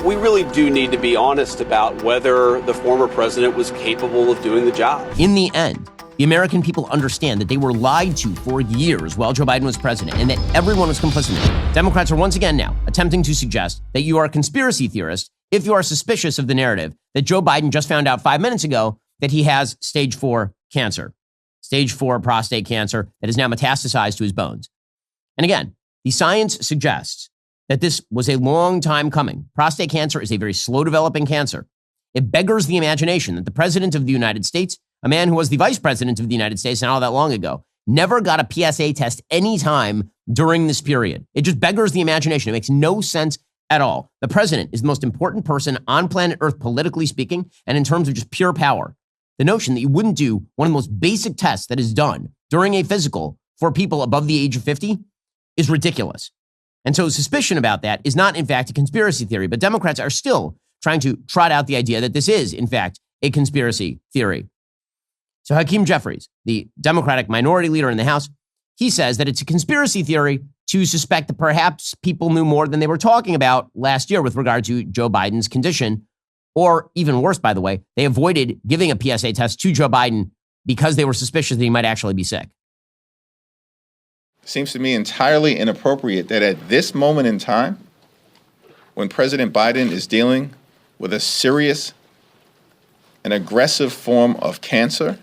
we really do need to be honest about whether the former president was capable of doing the job. In the end, the American people understand that they were lied to for years while Joe Biden was president and that everyone was complicit in it. Democrats are once again now attempting to suggest that you are a conspiracy theorist if you are suspicious of the narrative that Joe Biden just found out 5 minutes ago that he has stage 4 cancer, stage 4 prostate cancer that is now metastasized to his bones. And again, the science suggests that this was a long time coming. Prostate cancer is a very slow developing cancer. It beggars the imagination that the president of the United States, a man who was the vice president of the United States not all that long ago, never got a PSA test any time during this period. It just beggars the imagination. It makes no sense at all. The president is the most important person on planet Earth, politically speaking, and in terms of just pure power. The notion that you wouldn't do one of the most basic tests that is done during a physical for people above the age of 50 is ridiculous. And so suspicion about that is not, in fact, a conspiracy theory. But Democrats are still trying to trot out the idea that this is, in fact, a conspiracy theory. So Hakeem Jeffries, the Democratic minority leader in the House, he says that it's a conspiracy theory to suspect that perhaps people knew more than they were talking about last year with regard to Joe Biden's condition. Or even worse, by the way, they avoided giving a PSA test to Joe Biden because they were suspicious that he might actually be sick. Seems to me entirely inappropriate that at this moment in time, when President Biden is dealing with a serious and aggressive form of cancer,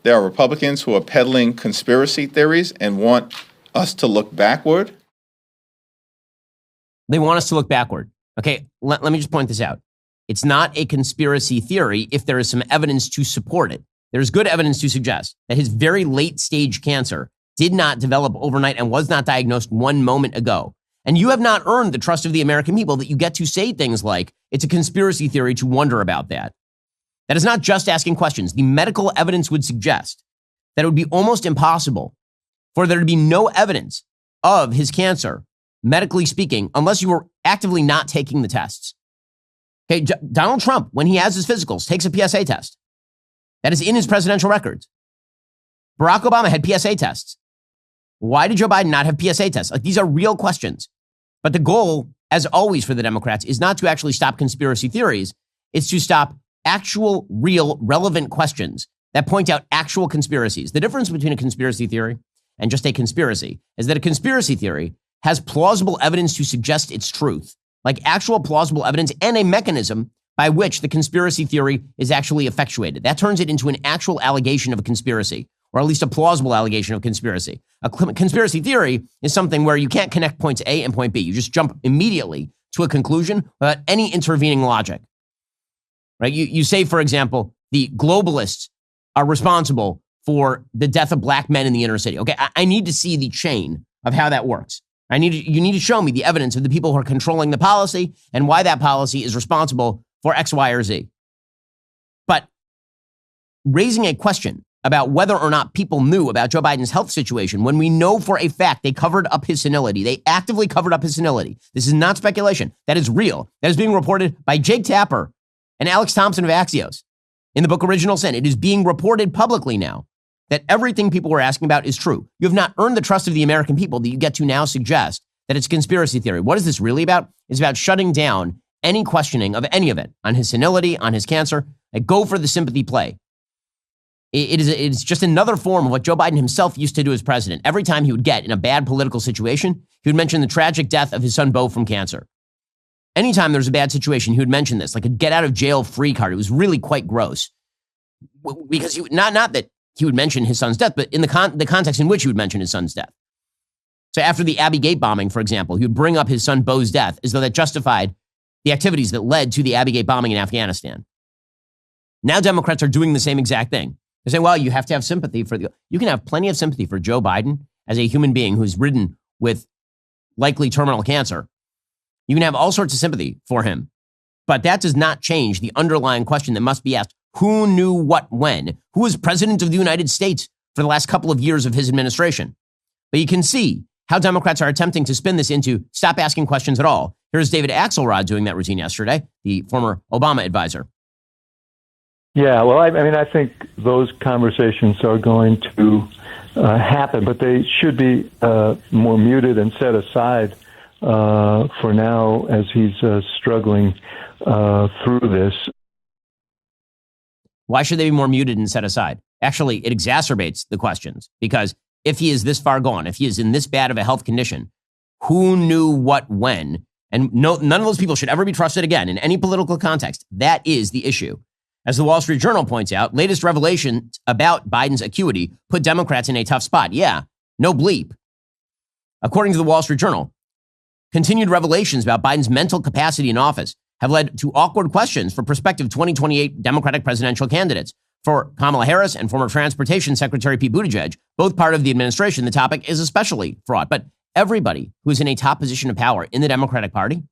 there are Republicans who are peddling conspiracy theories and want us to look backward. They want us to look backward. Okay, let me just point this out. It's not a conspiracy theory if there is some evidence to support it. There's good evidence to suggest that his very late stage cancer did not develop overnight and was not diagnosed 1 moment ago. And you have not earned the trust of the American people that you get to say things like, it's a conspiracy theory to wonder about that. That is not just asking questions. The medical evidence would suggest that it would be almost impossible for there to be no evidence of his cancer, medically speaking, unless you were actively not taking the tests. Okay, Donald Trump, when he has his physicals, takes a PSA test. That is in his presidential records. Barack Obama had PSA tests. Why did Joe Biden not have PSA tests? Like, these are real questions. But the goal, as always for the Democrats, is not to actually stop conspiracy theories. It's to stop actual, real, relevant questions that point out actual conspiracies. The difference between a conspiracy theory and just a conspiracy is that a conspiracy theory has plausible evidence to suggest its truth, like actual plausible evidence and a mechanism by which the conspiracy theory is actually effectuated. That turns it into an actual allegation of a conspiracy, or at least a plausible allegation of conspiracy. A conspiracy theory is something where you can't connect points A and point B. You just jump immediately to a conclusion without any intervening logic. Right? You say, for example, the globalists are responsible for the death of black men in the inner city. Okay, I need to see the chain of how that works. You need to show me the evidence of the people who are controlling the policy and why that policy is responsible for X, Y, or Z. But raising a question about whether or not people knew about Joe Biden's health situation when we know for a fact they covered up his senility. They actively covered up his senility. This is not speculation. That is real. That is being reported by Jake Tapper and Alex Thompson of Axios in the book Original Sin. It is being reported publicly now that everything people were asking about is true. You have not earned the trust of the American people that you get to now suggest that it's conspiracy theory. What is this really about? It's about shutting down any questioning of any of it on his senility, on his cancer. Like, go for the sympathy play. It's just another form of what Joe Biden himself used to do as president. Every time he would get in a bad political situation, he would mention the tragic death of his son, Beau, from cancer. Anytime there was a bad situation, he would mention this, like a get out of jail free card. It was really quite gross. Because not that he would mention his son's death, but in the context in which he would mention his son's death. So after the Abbey Gate bombing, for example, he would bring up his son Beau's death as though that justified the activities that led to the Abbey Gate bombing in Afghanistan. Now Democrats are doing the same exact thing. They're saying, well, you have to have sympathy for you can have plenty of sympathy for Joe Biden as a human being who's ridden with likely terminal cancer. You can have all sorts of sympathy for him. But that does not change the underlying question that must be asked. Who knew what when? Who was president of the United States for the last couple of years of his administration? But you can see how Democrats are attempting to spin this into stop asking questions at all. Here's David Axelrod doing that routine yesterday, the former Obama advisor. Yeah, well, I think those conversations are going to happen, but they should be more muted and set aside for now as he's struggling through this. Why should they be more muted and set aside? Actually, it exacerbates the questions, because if he is this far gone, if he is in this bad of a health condition, who knew what when? And none of those people should ever be trusted again in any political context. That is the issue. As the Wall Street Journal points out, latest revelations about Biden's acuity put Democrats in a tough spot. Yeah, no bleep. According to the Wall Street Journal, continued revelations about Biden's mental capacity in office have led to awkward questions for prospective 2028 Democratic presidential candidates. For Kamala Harris and former Transportation Secretary Pete Buttigieg, both part of the administration, the topic is especially fraught. But everybody who is in a top position of power in the Democratic Party,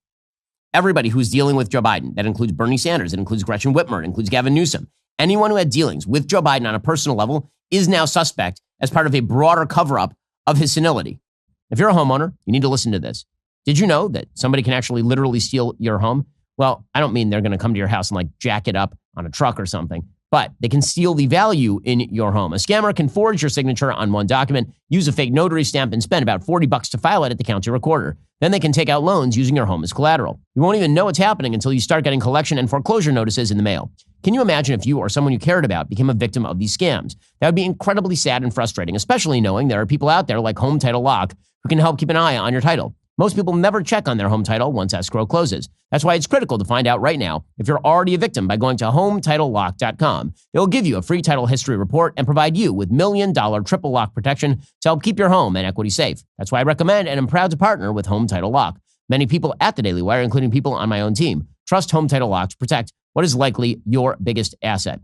everybody who's dealing with Joe Biden, that includes Bernie Sanders, that includes Gretchen Whitmer, it includes Gavin Newsom, anyone who had dealings with Joe Biden on a personal level is now suspect as part of a broader cover-up of his senility. If you're a homeowner, you need to listen to this. Did you know that somebody can actually literally steal your home? Well, I don't mean they're going to come to your house and like jack it up on a truck or something, but they can steal the value in your home. A scammer can forge your signature on one document, use a fake notary stamp, and spend about $40 to file it at the county recorder. Then they can take out loans using your home as collateral. You won't even know it's happening until you start getting collection and foreclosure notices in the mail. Can you imagine if you or someone you cared about became a victim of these scams? That would be incredibly sad and frustrating, especially knowing there are people out there like Home Title Lock who can help keep an eye on your title. Most people never check on their home title once escrow closes. That's why it's critical to find out right now if you're already a victim by going to HomeTitleLock.com. They'll give you a free title history report and provide you with $1 million triple lock protection to help keep your home and equity safe. That's why I recommend and am proud to partner with Home Title Lock. Many people at the Daily Wire, including people on my own team, trust Home Title Lock to protect what is likely your biggest asset.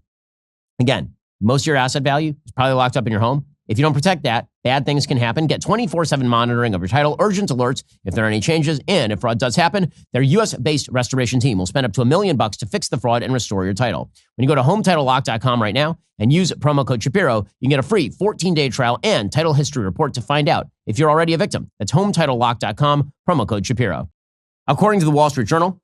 Again, most of your asset value is probably locked up in your home. If you don't protect that, bad things can happen. Get 24/7 monitoring of your title, urgent alerts if there are any changes, and if fraud does happen, their U.S.-based restoration team will spend up to $1 million to fix the fraud and restore your title. When you go to HomeTitleLock.com right now and use promo code Shapiro, you can get a free 14-day trial and title history report to find out if you're already a victim. That's HomeTitleLock.com, promo code Shapiro. According to the Wall Street Journal,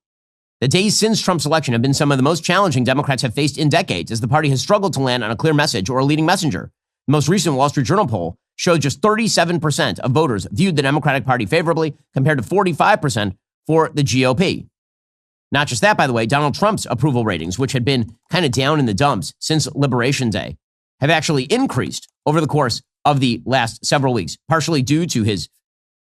the days since Trump's election have been some of the most challenging Democrats have faced in decades, as the party has struggled to land on a clear message or a leading messenger. The most recent Wall Street Journal poll showed just 37% of voters viewed the Democratic Party favorably, compared to 45% for the GOP. Not just that, by the way, Donald Trump's approval ratings, which had been kind of down in the dumps since Liberation Day, have actually increased over the course of the last several weeks, partially due to his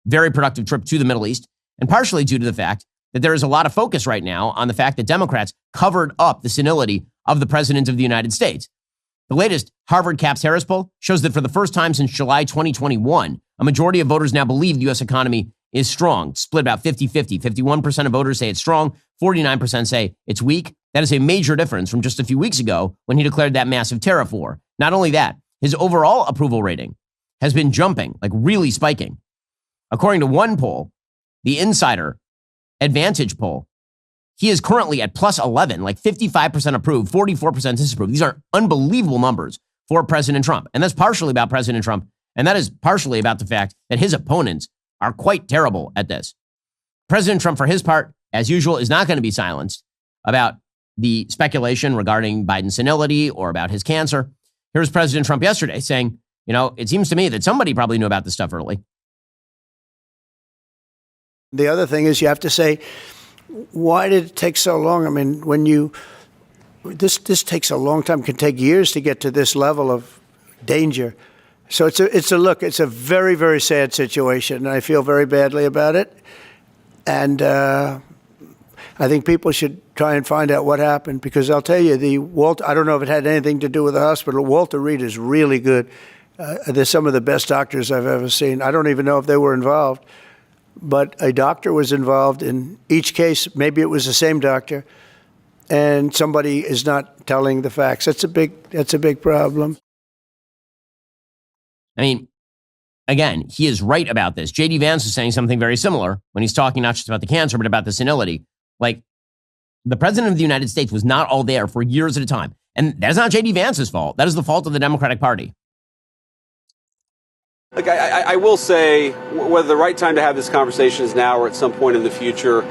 very productive trip to the Middle East, and partially due to the fact that there is a lot of focus right now on the fact that Democrats covered up the senility of the President of the United States. The latest Harvard Capps Harris poll shows that for the first time since July 2021, a majority of voters now believe the U.S. economy is strong, split about 50-50. 51% of voters say it's strong, 49% say it's weak. That is a major difference from just a few weeks ago when he declared that massive tariff war. Not only that, his overall approval rating has been jumping, like really spiking. According to one poll, the Insider Advantage poll, he is currently at plus 11, like 55% approve, 44% disapprove. These are unbelievable numbers for President Trump. And that's partially about President Trump. And that is partially about the fact that his opponents are quite terrible at this. President Trump, for his part, as usual, is not going to be silenced about the speculation regarding Biden's senility or about his cancer. Here's President Trump yesterday saying, it seems to me that somebody probably knew about this stuff early. The other thing is you have to say, why did it take so long? I mean, this takes a long time, can take years to get to this level of danger. So it's a very, very sad situation, and I feel very badly about it. And I think people should try and find out what happened, because I'll tell you, I don't know if it had anything to do with the hospital. Walter Reed is really good. They're some of the best doctors I've ever seen. I don't even know if they were involved. But a doctor was involved in each case. Maybe it was the same doctor, and somebody is not telling the facts. That's a big problem. I mean, again, he is right about this. J.D. Vance is saying something very similar when he's talking not just about the cancer, but about the senility. Like, the president of the United States was not all there for years at a time. And that is not J.D. Vance's fault. That is the fault of the Democratic Party. Look, I will say, whether the right time to have this conversation is now or at some point in the future,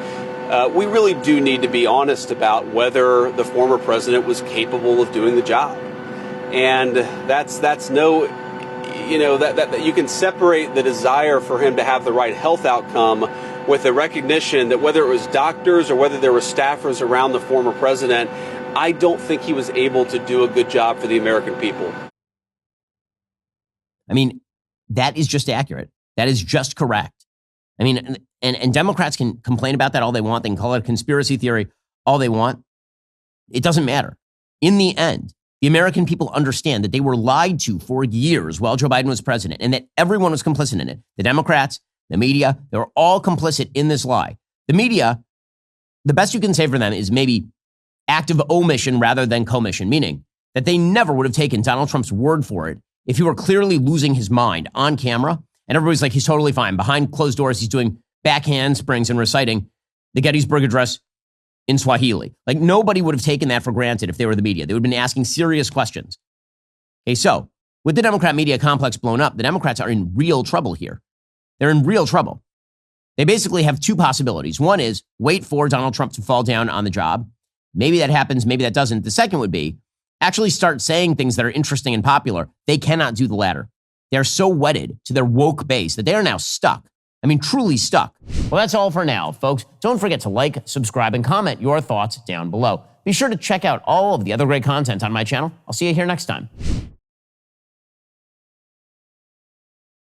we really do need to be honest about whether the former president was capable of doing the job. And that's no, that you can separate the desire for him to have the right health outcome with the recognition that whether it was doctors or whether there were staffers around the former president, I don't think he was able to do a good job for the American people. I mean, that is just accurate. That is just correct. I mean, and Democrats can complain about that all they want. They can call it a conspiracy theory all they want. It doesn't matter. In the end, the American people understand that they were lied to for years while Joe Biden was president and that everyone was complicit in it. The Democrats, the media, they were all complicit in this lie. The media, the best you can say for them is maybe active omission rather than commission, meaning that they never would have taken Donald Trump's word for it if he were clearly losing his mind on camera. And everybody's like, he's totally fine. Behind closed doors, he's doing back handsprings and reciting the Gettysburg Address in Swahili. Like, nobody would have taken that for granted if they were the media. They would have been asking serious questions. Okay, so with the Democrat media complex blown up, the Democrats are in real trouble here. They're in real trouble. They basically have two possibilities. One is wait for Donald Trump to fall down on the job. Maybe that happens, maybe that doesn't. The second would be actually start saying things that are interesting and popular. They cannot do the latter. They're so wedded to their woke base that they are now stuck. I mean, truly stuck. Well, that's all for now, folks. Don't forget to like, subscribe, and comment your thoughts down below. Be sure to check out all of the other great content on my channel. I'll see you here next time.